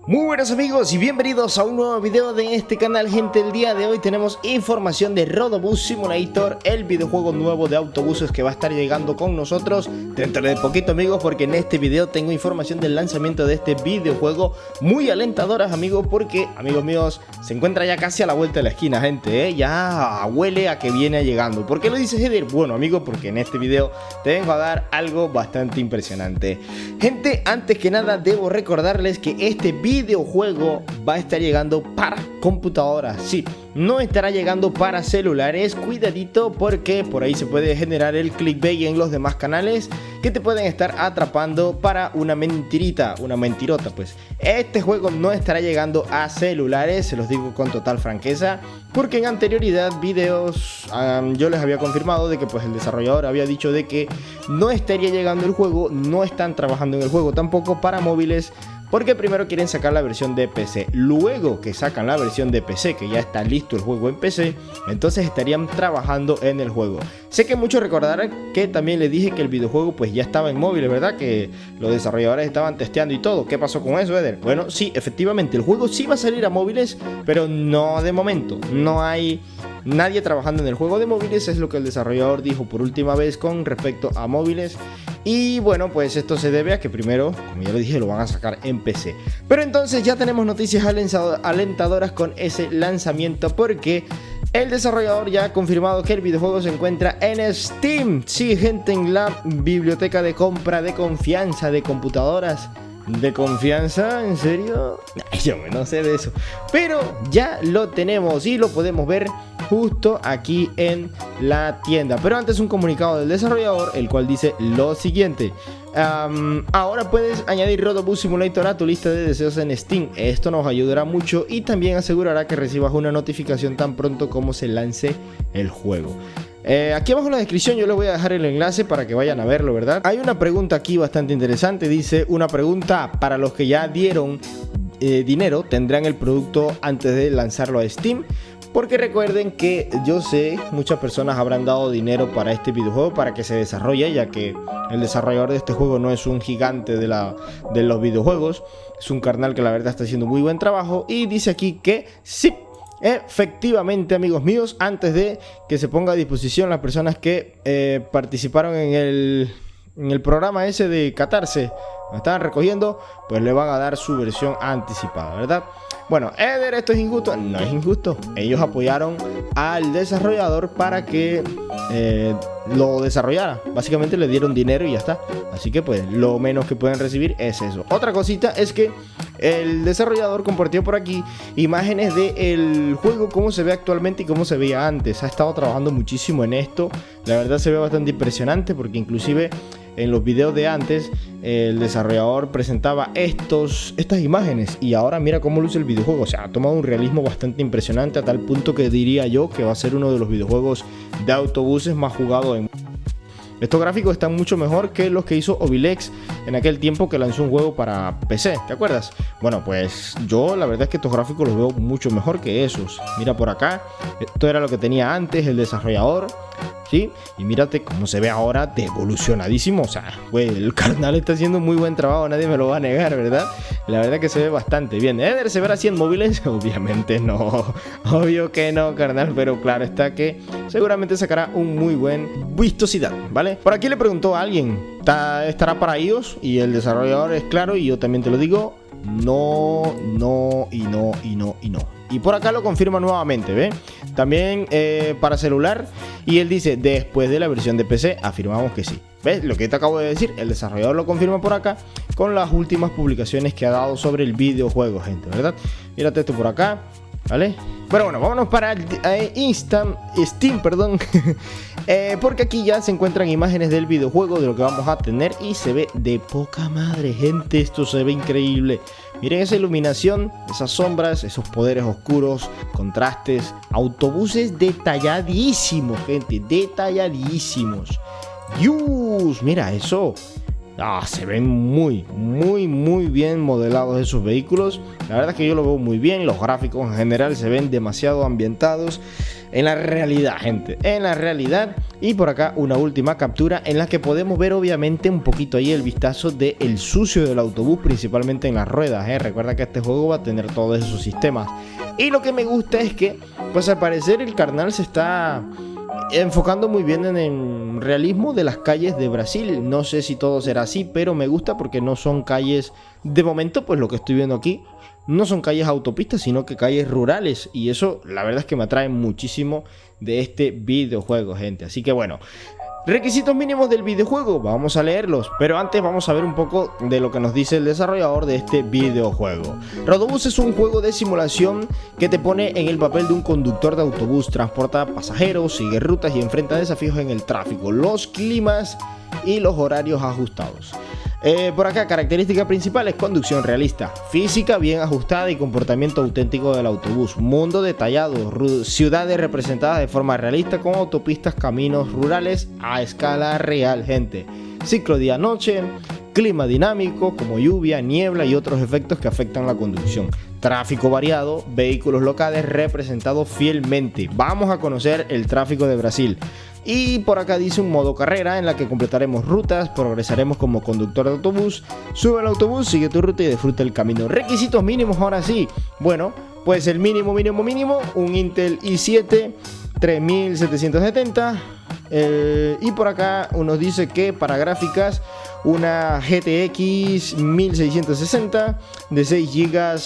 Muy buenos amigos y bienvenidos a un nuevo video de este canal, gente. El día de hoy tenemos información de Rodobus Simulator, el videojuego nuevo de autobuses que va a estar llegando con nosotros dentro de poquito, amigos, porque en este video tengo información del lanzamiento de este videojuego muy alentadoras, amigos, porque, amigos míos, se encuentra ya casi a la vuelta de la esquina, gente, ya huele a que viene llegando. ¿Por qué lo dices, Eder? Bueno, amigos, porque en este video te vengo a dar algo bastante impresionante. Gente, antes que nada debo recordarles que este videojuego va a estar llegando para computadoras. Sí, no estará llegando para celulares. Cuidadito, porque por ahí se puede generar el clickbait en los demás canales que te pueden estar atrapando para una mentirita, una mentirota. Pues este juego no estará llegando a celulares, se los digo con total franqueza, porque en anterioridad videos yo les había confirmado de que pues el desarrollador había dicho de que no estaría llegando el juego, no están trabajando en el juego tampoco para móviles, porque primero quieren sacar la versión de PC. Luego que sacan la versión de PC, que ya está listo el juego en PC, entonces estarían trabajando en el juego. Sé que muchos recordarán que también les dije que el videojuego pues ya estaba en móviles, ¿verdad? Que los desarrolladores estaban testeando y todo. ¿Qué pasó con eso, Eder? Bueno, sí, efectivamente, el juego sí va a salir a móviles, pero no de momento. No hay nadie trabajando en el juego de móviles, es lo que el desarrollador dijo por última vez con respecto a móviles. Y bueno, pues esto se debe a que primero, como ya lo dije, lo van a sacar en PC. Pero entonces ya tenemos noticias alentadoras con ese lanzamiento, porque el desarrollador ya ha confirmado que el videojuego se encuentra en Steam. Sí, gente, en la biblioteca de compra de confianza de computadoras. ¿De confianza? ¿En serio? Yo no sé de eso. Pero ya lo tenemos y lo podemos ver justo aquí en la tienda. Pero antes, un comunicado del desarrollador, el cual dice lo siguiente: ahora puedes añadir Rodobus Simulator a tu lista de deseos en Steam. Esto nos ayudará mucho y también asegurará que recibas una notificación tan pronto como se lance el juego. Aquí abajo en la descripción yo les voy a dejar el enlace para que vayan a verlo, ¿verdad? Hay una pregunta aquí bastante interesante. Dice: una pregunta para los que ya dieron dinero, ¿tendrán el producto antes de lanzarlo a Steam? Porque recuerden que yo sé, muchas personas habrán dado dinero para este videojuego para que se desarrolle, ya que el desarrollador de este juego no es un gigante de los videojuegos. Es un carnal que la verdad está haciendo muy buen trabajo. Y dice aquí que sí, efectivamente, amigos míos, antes de que se ponga a disposición las personas que participaron en el programa ese de Catarse, me estaban recogiendo, pues le van a dar su versión anticipada, ¿verdad? Bueno, Eder, ¿esto es injusto? No es injusto. Ellos apoyaron al desarrollador para que lo desarrollara. Básicamente le dieron dinero y ya está. Así que pues lo menos que pueden recibir es eso. Otra cosita es que el desarrollador compartió por aquí imágenes del juego, cómo se ve actualmente y cómo se veía antes. Ha estado trabajando muchísimo en esto. La verdad se ve bastante impresionante, porque inclusive en los videos de antes el desarrollador presentaba estas imágenes y ahora mira cómo luce el videojuego. O sea, ha tomado un realismo bastante impresionante, a tal punto que diría yo que va a ser uno de los videojuegos de autobuses más jugados en... Estos gráficos están mucho mejor que los que hizo Ovilex en aquel tiempo que lanzó un juego para PC, ¿te acuerdas? Bueno, pues yo la verdad es que estos gráficos los veo mucho mejor que esos. Mira por acá, esto era lo que tenía antes el desarrollador, ¿sí? Y mírate cómo se ve ahora de evolucionadísimo. O sea, güey, el carnal está haciendo muy buen trabajo, nadie me lo va a negar, ¿verdad? La verdad que se ve bastante bien. ¿Eder se verá así en móviles? Obviamente no, obvio que no, carnal, pero claro está que seguramente sacará un muy buen vistosidad, ¿vale? Por aquí le preguntó a alguien, ¿estará para iOS? Y el desarrollador es claro, y yo también te lo digo: no, no y no y no y no. Y por acá lo confirma nuevamente, ¿ve? También para celular. Y él dice: después de la versión de PC, afirmamos que sí. ¿Ves? Lo que te acabo de decir, el desarrollador lo confirma por acá con las últimas publicaciones que ha dado sobre el videojuego, gente, ¿verdad? Mírate esto por acá, ¿vale? Pero bueno, vámonos para Steam, perdón. Porque aquí ya se encuentran imágenes del videojuego, de lo que vamos a tener, y se ve de poca madre, gente. Esto se ve increíble. Miren esa iluminación, esas sombras, esos poderes oscuros, contrastes, autobuses detalladísimos, gente, detalladísimos. Dios, mira eso. Se ven muy bien modelados esos vehículos. La verdad es que yo lo veo muy bien. Los gráficos en general se ven demasiado ambientados en la realidad, gente, en la realidad. Y por acá una última captura en la que podemos ver obviamente un poquito ahí el vistazo del sucio del autobús, principalmente en las ruedas. Recuerda que este juego va a tener todos esos sistemas. Y lo que me gusta es que, pues al parecer el carnal se está enfocando muy bien en el realismo de las calles de Brasil. No sé si todo será así, pero me gusta porque no son calles, de momento, pues lo que estoy viendo aquí, no son calles autopistas, sino que calles rurales. Y eso, la verdad es que me atrae muchísimo de este videojuego, gente. Así que bueno, requisitos mínimos del videojuego, vamos a leerlos, pero antes vamos a ver un poco de lo que nos dice el desarrollador de este videojuego. Rodobús es un juego de simulación que te pone en el papel de un conductor de autobús, transporta pasajeros, sigue rutas y enfrenta desafíos en el tráfico, los climas y los horarios ajustados. Por acá, características principales: conducción realista, física bien ajustada y comportamiento auténtico del autobús, mundo detallado, ciudades representadas de forma realista con autopistas, caminos rurales a escala real, gente. Ciclo día-noche, clima dinámico como lluvia, niebla y otros efectos que afectan la conducción. Tráfico variado, vehículos locales representados fielmente. Vamos a conocer el tráfico de Brasil. Y por acá dice un modo carrera en la que completaremos rutas, progresaremos como conductor de autobús, sube al autobús, sigue tu ruta y disfruta el camino. Requisitos mínimos ahora sí. Bueno, pues el mínimo, un Intel i7 3770. Y por acá nos dice que para gráficas una GTX 1660 de 6 GB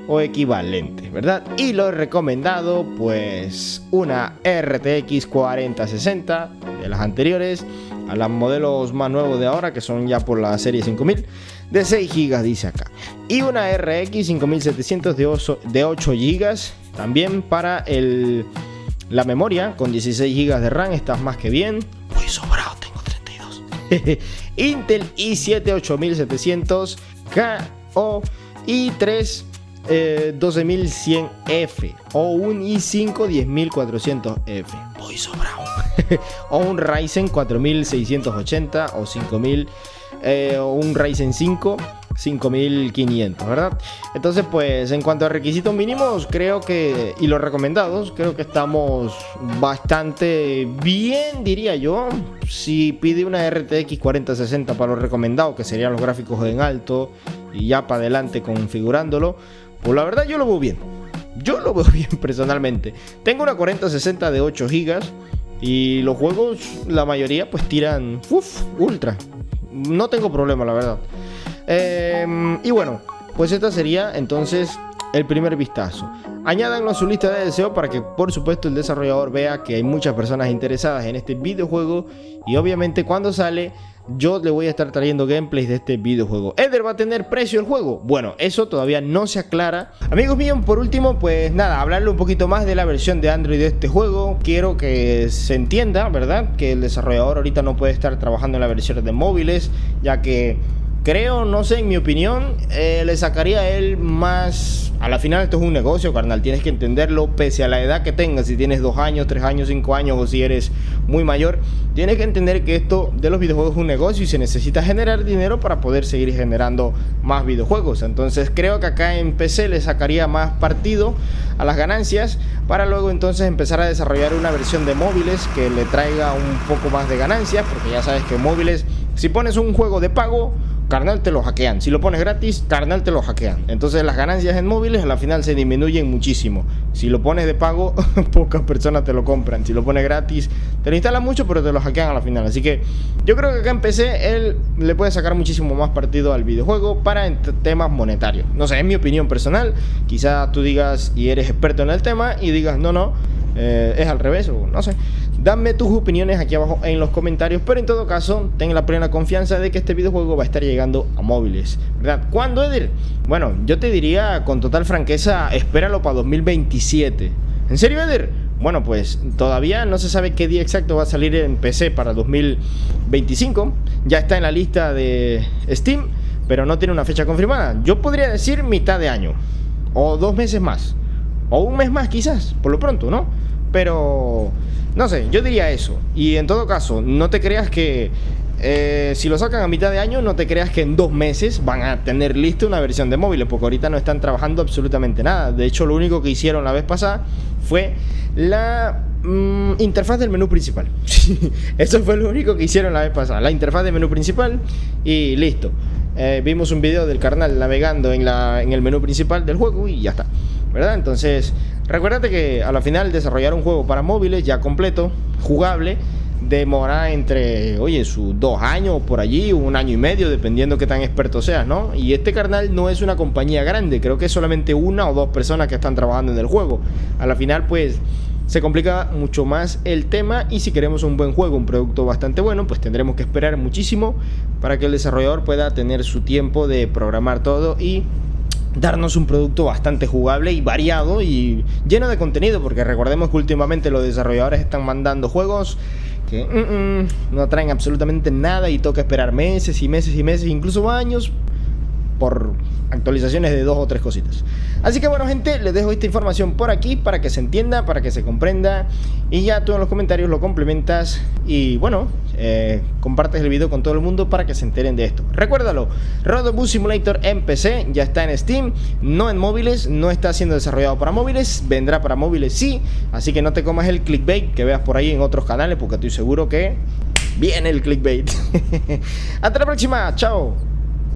o equivalente, ¿verdad? Y lo recomendado, pues una RTX 4060 de las anteriores a los modelos más nuevos de ahora, que son ya por la serie 5000, de 6 GB dice acá. Y una RX 5700 de 8 GB también para la memoria, con 16 GB de RAM, estás más que bien. Muy sobrado, tengo 32. Intel i7 8700K o i3 12100F o un i5 10400F. Voy sobrado. O un Ryzen 4680 o 5000 o un Ryzen 5 5500, ¿verdad? Entonces, pues en cuanto a requisitos mínimos, creo que, y los recomendados, creo que estamos bastante bien, diría yo. Si pide una RTX 4060 para los recomendados, que serían los gráficos en alto y ya para adelante configurándolo, pues la verdad yo lo veo bien. Yo lo veo bien personalmente. Tengo una 4060 de 8 GB y los juegos, la mayoría, pues tiran ultra. No tengo problema, la verdad. Y bueno, pues esta sería entonces el primer vistazo. Añádanlo a su lista de deseos para que, por supuesto, el desarrollador vea que hay muchas personas interesadas en este videojuego. Y obviamente cuando sale, yo le voy a estar trayendo gameplays de este videojuego. ¿Eder va a tener precio el juego? Bueno, eso todavía no se aclara. Amigos míos, por último, pues nada, hablarle un poquito más de la versión de Android de este juego. Quiero que se entienda, ¿verdad?, que el desarrollador ahorita no puede estar trabajando en la versión de móviles, ya que creo, no sé, en mi opinión, le sacaría a él más. A la final esto es un negocio, carnal, tienes que entenderlo, pese a la edad que tengas. Si tienes 2 años, 3 años, 5 años o si eres muy mayor, tienes que entender que esto de los videojuegos es un negocio y se necesita generar dinero para poder seguir generando más videojuegos. Entonces creo que acá en PC le sacaría más partido a las ganancias para luego entonces empezar a desarrollar una versión de móviles que le traiga un poco más de ganancias, porque ya sabes que móviles, si pones un juego de pago, carnal, te lo hackean. Si lo pones gratis, carnal, te lo hackean. Entonces las ganancias en móviles a la final se disminuyen muchísimo. Si lo pones de pago, pocas personas te lo compran. Si lo pones gratis, te lo instalan mucho, pero te lo hackean a la final. Así que yo creo que acá en PC él le puede sacar muchísimo más partido al videojuego para temas monetarios. No sé, es mi opinión personal. Quizá tú digas y eres experto en el tema y digas no, es al revés, o no sé. Dame tus opiniones aquí abajo en los comentarios, pero en todo caso, ten la plena confianza de que este videojuego va a estar llegando a móviles, ¿verdad? ¿Cuándo, Eder? Bueno, yo te diría con total franqueza, espéralo para 2027. ¿En serio, Eder? Bueno, pues todavía no se sabe qué día exacto va a salir en PC para 2025. Ya está en la lista de Steam, pero no tiene una fecha confirmada. Yo podría decir mitad de año, o 2 meses más, o 1 mes más quizás, por lo pronto, ¿no? Pero no sé, yo diría eso. Y en todo caso, no te creas que si lo sacan a mitad de año, no te creas que en 2 meses van a tener lista una versión de móviles, porque ahorita no están trabajando absolutamente nada. De hecho, lo único que hicieron la vez pasada fue la interfaz del menú principal. Eso fue lo único que hicieron la vez pasada, la interfaz del menú principal y listo. Vimos un video del carnal navegando en el menú principal del juego y ya está, ¿verdad? Entonces, recuérdate que a la final desarrollar un juego para móviles ya completo, jugable, demora entre, sus 2 años por allí, 1 año y medio, dependiendo qué tan experto seas, ¿no? Y este carnal no es una compañía grande, creo que es solamente 1 o 2 personas que están trabajando en el juego. A la final, pues, se complica mucho más el tema, y si queremos un buen juego, un producto bastante bueno, pues tendremos que esperar muchísimo para que el desarrollador pueda tener su tiempo de programar todo y darnos un producto bastante jugable y variado y lleno de contenido, porque recordemos que últimamente los desarrolladores están mandando juegos que no traen absolutamente nada y toca esperar meses y meses y meses, incluso años, por actualizaciones de 2 o 3 cositas. Así que bueno, gente, les dejo esta información por aquí para que se entienda, para que se comprenda, y ya tú en los comentarios lo complementas y bueno, compartes el video con todo el mundo para que se enteren de esto. Recuérdalo, Road Bus Simulator en PC ya está en Steam, no en móviles, no está siendo desarrollado para móviles, vendrá para móviles sí, así que no te comas el clickbait que veas por ahí en otros canales, porque estoy seguro que viene el clickbait. Hasta la próxima, chao.